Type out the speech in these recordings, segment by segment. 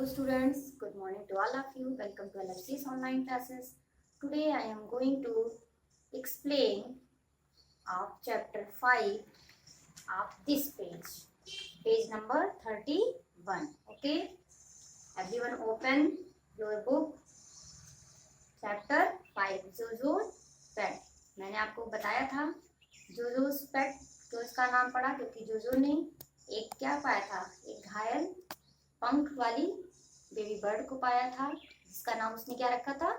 Hello students, good morning to all of you. Welcome to LFC's online classes. Today I am going to explain of chapter 5 of this page number 31. Okay, everyone open your book chapter 5 जोजो's पेट। मैंने आपको बताया था जोजो's पेट क्यों इसका नाम पड़ा, क्योंकि जोजो ने एक क्या पाया था, एक घायल पंख वाली बेबी बर्ड को पाया था जिसका नाम उसने क्या रखा था,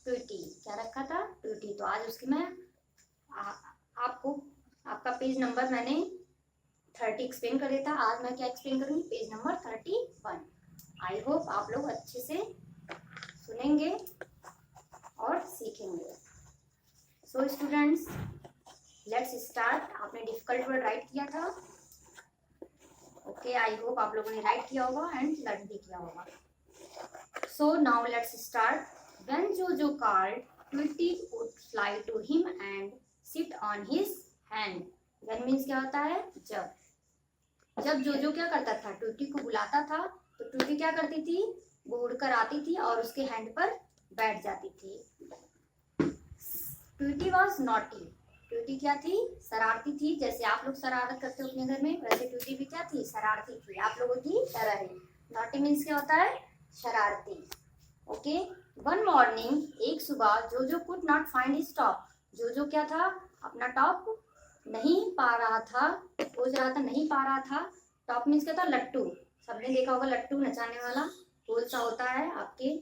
ट्विटी। क्या रखा था? ट्विटी। तो आज उसकी मैं आपको आपका पेज नंबर मैंने 30 एक्सप्लेन कर दिया था। आज मैं क्या एक्सप्लेन करूंगी, पेज नंबर 31। आई होप आप लोग अच्छे से सुनेंगे और सीखेंगे। So students, let's start. आपने डिफिकल्ट वर्ड राइट किया था। ओके, आई होप आप लोगों ने राइट किया होगा एंड लर्न भी किया होगा। So now let's start. When Jojo called, Tweety would fly to him and sit on his hand. When means क्या होता है? जब जोजो क्या करता था, ट्विटी को बुलाता था, तो ट्विटी क्या करती थी, वो उड़कर आती थी और उसके हैंड पर बैठ जाती थी। ट्विटी वॉज नॉटी। ट्विटी क्या थी? शरारती थी। जैसे आप लोग शरारत करते हो अपने घर में, वैसे ट्विटी भी क्या थी? शरारती थी, आप लोगों की तरह ही। नॉटी मीन्स क्या होता है? शरारती। ओके। वन मॉर्निंग, एक सुबह, जोजो could not find his top. जोजो क्या था? अपना टॉप नहीं पा रहा था, खोज रहा था, नहीं पा रहा था। टॉप मीन्स क्या था? लट्टू। सबने देखा होगा लट्टू, नचाने वाला गोल सा होता है। आपके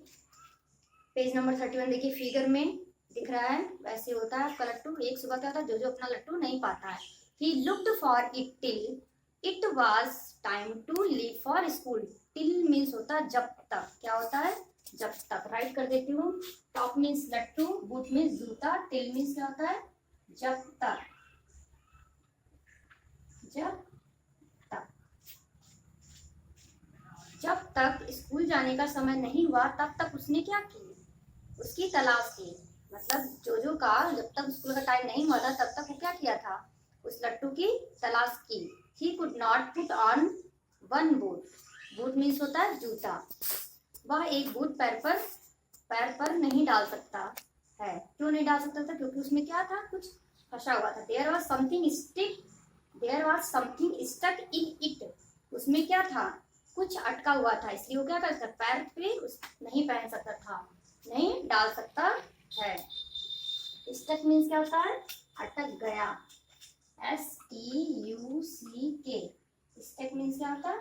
पेज नंबर 31 देखिए, फिगर में दिख रहा है, वैसे होता है आपका लट्टू। एक सुबह क्या होता है, जो अपना लट्टू नहीं पाता है। He looked for it till it was time to leave for school. Till means होता है जब तक। क्या होता है? जब तक। राइट कर देती हूँ। टॉप मीन्स लट्टू, बूट मीन्स जूता, टिल मीन्स क्या होता है? जब तक। जब तक। जब तक स्कूल जाने का समय नहीं हुआ, तब तक उसने क्या की? उसकी तलाश की। मतलब जोजो का जब तक स्कूल का टाइम नहीं हुआ था, तब तक वो क्या किया था? उस लट्टू की तलाश की। ही could not put on one boot. Boot means होता है जूता। वह एक बूट पैर पर नहीं डाल सकता है। क्यों नहीं डाल सकता था? क्योंकि उसमें क्या था? कुछ फंसा हुआ था। There was something stuck in it. उसमें क्या था? कुछ अटका हुआ था, इसलिए वो क्या कर सकता? पैर पे नहीं पहन सकता था, नहीं डाल सकता है। स्टक मीन्स क्या होता है? अटक गया। STUCK। स्टक मीन्स क्या होता है?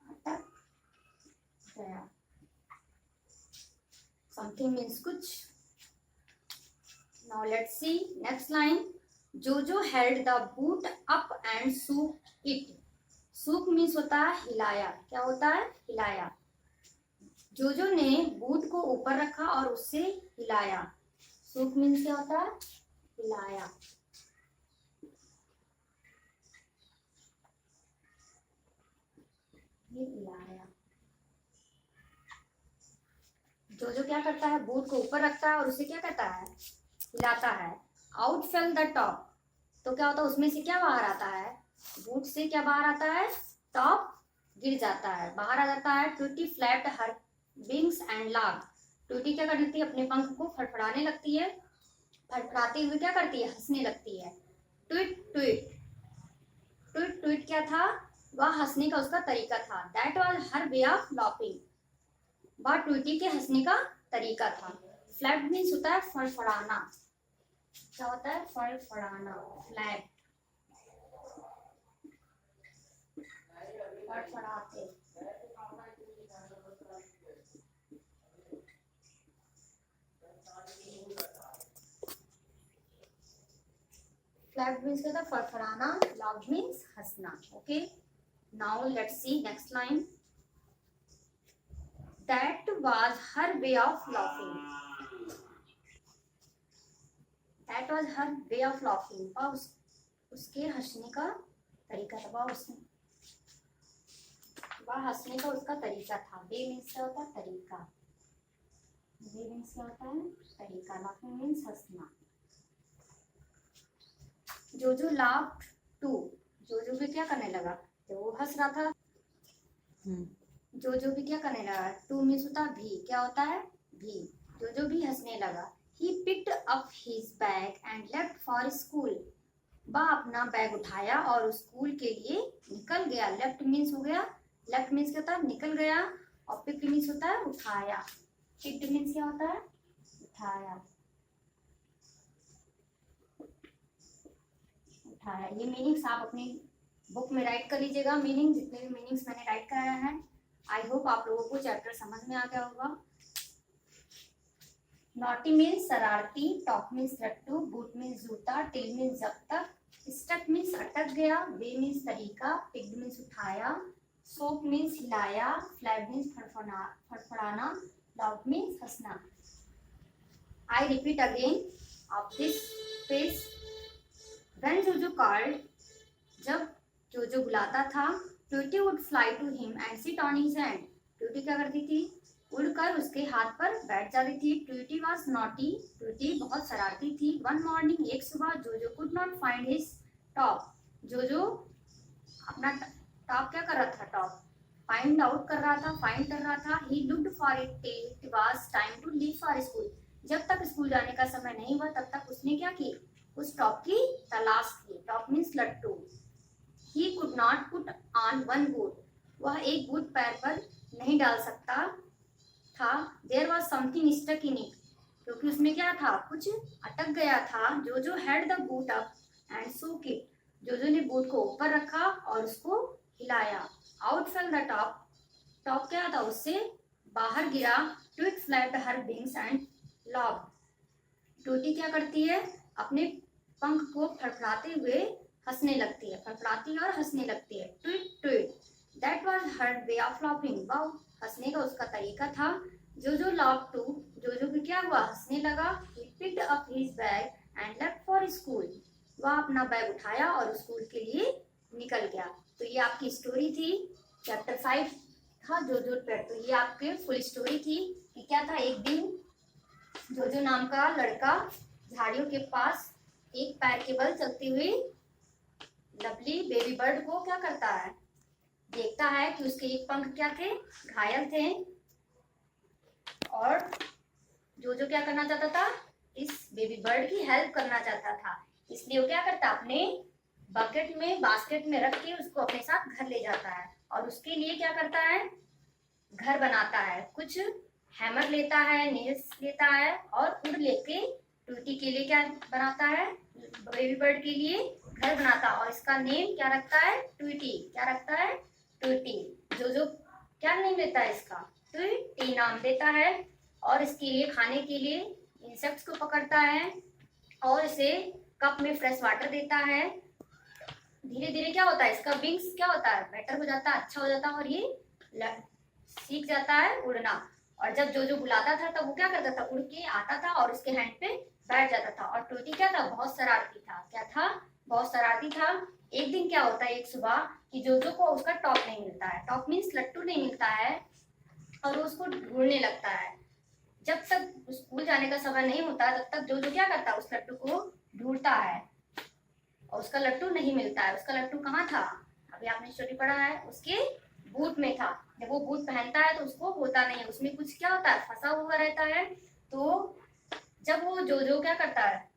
अटक गया। समथिंग मीन्स कुछ। Now let's see next line. Jojo held the boot up and shook it. Shook means होता है हिलाया। क्या होता है? हिलाया। जोजो ने बूट को ऊपर रखा और उससे हिलाया। शूक मीन्स क्या होता है? हिलाया। ये हिलाया। जोजो क्या करता है? बूट को ऊपर रखता है और उसे क्या करता है? हिलाता है। Out fell the top. तो क्या होता है? उसमें से क्या बाहर आता है? बूट से क्या बाहर आता है? टॉप गिर जाता है, बाहर आ जाता है। ट्विटी फ्लैप्ड हर विंग्स एंड लाग। ट्विटी क्या करती है? अपने पंख को फड़फड़ाने लगती है। फड़फड़ाते हुए क्या करती है? हंसने लगती है। ट्विट ट्विट ट्विट ट्विट क्या था? वह हंसने का उसका तरीका था। That was her way of laughing. वह ट्विटी के हंसने का तरीका था। फ्लैप मीन्स होता है फड़फड़ाना। क्या होता है? फड़फड़ाना। फ्लैप, फड़फड़ाते। फ्लैप मीन्स क्या था? फड़फड़ाना। लाउड मीन्स हंसना। Okay, now let's see next line. That was her way of laughing. That was her way of laughing. वह उसके हंसने का तरीका था। वह हंसने का उसका तरीका था। वे मीन्स क्या होता है? तरीका। वे मीन्स क्या होता है? तरीका। लाफिंग मीन्स हंसना। जोजो लाफ्ड टू। जोजो भी क्या करने लगा? जब वो हंस रहा था, जो भी क्या करने लगा, टू मीन्स होता है भी, क्या होता है भी। जो भी हंसने लगा। He picked up his bag and left for school. वह अपना बैग उठाया और स्कूल के लिए निकल गया। लेफ्ट मीन्स हो गया, लेफ्ट मीन्स क्या होता है निकल गया, और पिक्ड मीन्स होता है उठाया। पिक्ड मीन्स क्या होता है उठाया, उठाया। ये मीनिंग्स आप अपनी बुक में राइट कर लीजिएगा, मीनिंग जितने भी मीनिंग्स मैंने राइट कराया है। आई होप आप लोगों को चैप्टर समझ में आ गया होगा। नॉटी मीन्स शरारती, टॉप मीन्स लट्टू, बूट मीन्स जूता, टिल मीन्स जब तक, स्टक मीन्स अटक गया, वे मीन्स तरीका, पिग्ड मीन्स उठाया, सोप मीन्स हिलाया, फ्लैप मीन्स फड़फड़ाना, लाउड मीन्स हंसना। I repeat again of this page. When Jojo called, जब जोजो बुलाता था, Tooty would fly to him and sit on his hand. Tooty क्या करती थी, उड़कर उसके हाथ पर बैठ जाती थी। ट्यूटी वॉज नॉटी, ट्यूटी बहुत शरारती थी। वन मॉर्निंग, एक सुबह, जोजो could not find his top. जोजो अपना टॉप क्या कर रहा था, टॉप फाइंड आउट कर रहा था, फाइंड कर रहा था। He looked for it till it was time to leave for school. जब तक स्कूल जाने का समय नहीं हुआ तब तक उसने क्या की, उस टॉप की तलाश की। टॉप मीन्स लट्टू। He could not put on one boot, वह एक बूट पैर पर नहीं डाल सकता था। There was something stuck in it, क्योंकि उसमें क्या था, कुछ अटक गया था। Jojo had the boot up and shook it, Jojo ने बूट को ऊपर रखा और उसको हिलाया। Out fell the top, top क्या था उससे बाहर गिरा। Tweet flapped her wings and laughed, Tooty क्या करती है, अपने पंख को फड़फड़ाते हुए हंसने लगती है, फड़फड़ाती है और हंसने लगती है। Tweet tweet, that was her way of laughing, वह हंसने का उसका तरीका था। जोजो लाफ टू, जोजो भी क्या हुआ, हंसने लगा। He picked up his bag and left for school, वह अपना बैग उठाया और स्कूल के लिए निकल गया। तो ये आपकी स्टोरी थी, चैप्टर 5 था जोजो पेट। तो ये आपके फुल स्टोरी थी कि क्या था, एक दिन जोजो नाम का लड़का झाड़ियों के पास एक पैर के बल चलती हुई लवली बेबी बर्ड को क्या करता है, देखता है कि उसके एक पंख क्या थे, घायल थे। और जोजो क्या करना चाहता था, इस बेबी बर्ड की हेल्प करना चाहता था। इसलिए वो क्या करता, अपने बकेट में, बास्केट में रख के उसको अपने साथ घर ले जाता है। और उसके लिए क्या करता है, घर बनाता है। कुछ हैमर लेता है, नेल्स लेता है और उड़ लेके ट्यूटी के लिए क्या बनाता है, बेबी बर्ड के लिए घर बनाता है। और इसका नेम क्या रखता है, ट्वीटी। क्या रखता है, ट्वीटी। जो क्या नेम देता है इसका, ट्वीटी नाम देता है। और इसके लिए खाने के लिए इंसेक्ट्स को पकड़ता है और इसे कप में फ्रेश वाटर देता है। धीरे धीरे क्या होता है, इसका विंग्स क्या होता है, बेटर हो जाता है, अच्छा हो जाता है और ये सीख जाता है उड़ना। और जब जोजो बुलाता था तब वो क्या करता था, उड़ के आता था और उसके हैंड पे बैठ जाता था। और टूटी क्या था, बहुत शरारती था। क्या था, बहुत शरारती था। एक दिन क्या होता है, एक सुबह, कि जोजो को उसका टॉप नहीं मिलता है, टॉप मीन्स लट्टू नहीं मिलता है, और वो उसको ढूंढने लगता है। जब तक स्कूल जाने का समय नहीं होता तब तक जोजो क्या करता है, उस लट्टू को ढूंढता है और उसका लट्टू नहीं मिलता है। उसका लट्टू कहाँ था, अभी आपने स्टोरी पढ़ा है, उसके बूट में था। जब वो बूट पहनता है तो उसको होता नहीं है, उसमें कुछ क्या होता है, फंसा हुआ रहता है। तो जब वो जोजो क्या करता है,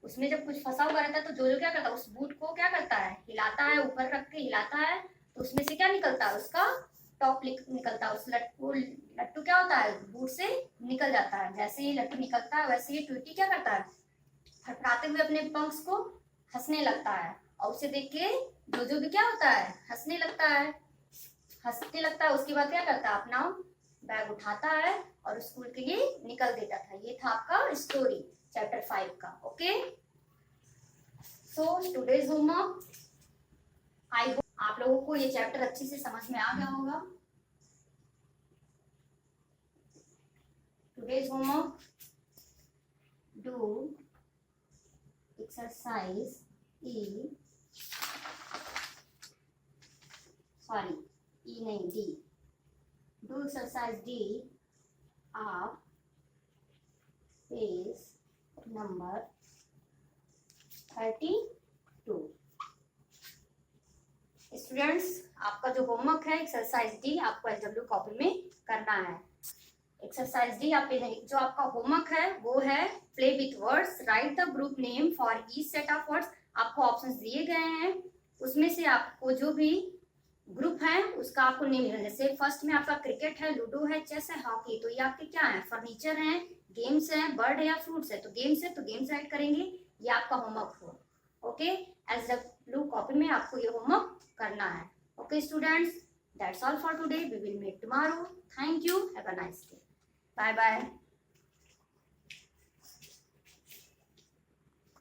उसमें जब कुछ फंसा हुआ रहता है तो जोजो क्या करता है, उस बूट को क्या करता है, हिलाता है, ऊपर रख के हिलाता है। तो उसमें से क्या निकलता है, उसका टॉप निकलता है। उस लट्टू क्या होता है, बूट से निकल जाता है। जैसे ही लट्टू निकलता है वैसे ही ट्यूटी क्या करता है, फड़फड़ाते हुए अपने पंख को हंसने लगता है। और उसे देख के जोजो भी क्या होता है, हंसने लगता है, हंसने लगता है। उसके बाद क्या करता है, अपना बैग उठाता है और स्कूल के लिए निकल देता था। ये था आपका स्टोरी चैप्टर 5 का। Okay, so today's homework, I hope आप लोगों को ये चैप्टर अच्छे से समझ में आ गया होगा। Today's homework, do exercise E, sorry E नहीं, D, do exercise D of page number 32. Students, आपका जो होमवर्क है एक्सरसाइज डी आपको एलडब्ल्यू कॉपी में करना है। एक्सरसाइज डी आप जो आपका होमवर्क है वो है play with words, right the group name for each set of words. आपको ऑप्शंस दिए गए हैं, उसमें से आपको जो भी ग्रुप है उसका आपको नेम लिखना है। जैसे फर्स्ट में आपका क्रिकेट है, लूडो है, चेस है, हॉकी, तो ये आपके क्या है, फर्नीचर है, गेम्स है, बर्ड है या फ्रूट्स है, तो गेम्स है तो गेम्स राइट करेंगे, ये आपका होमवर्क हो। Okay, as the blue copy में आपको ये होमवर्क करना है। Okay students, that's all for today, we will meet tomorrow. Thank you, have a nice day, bye bye.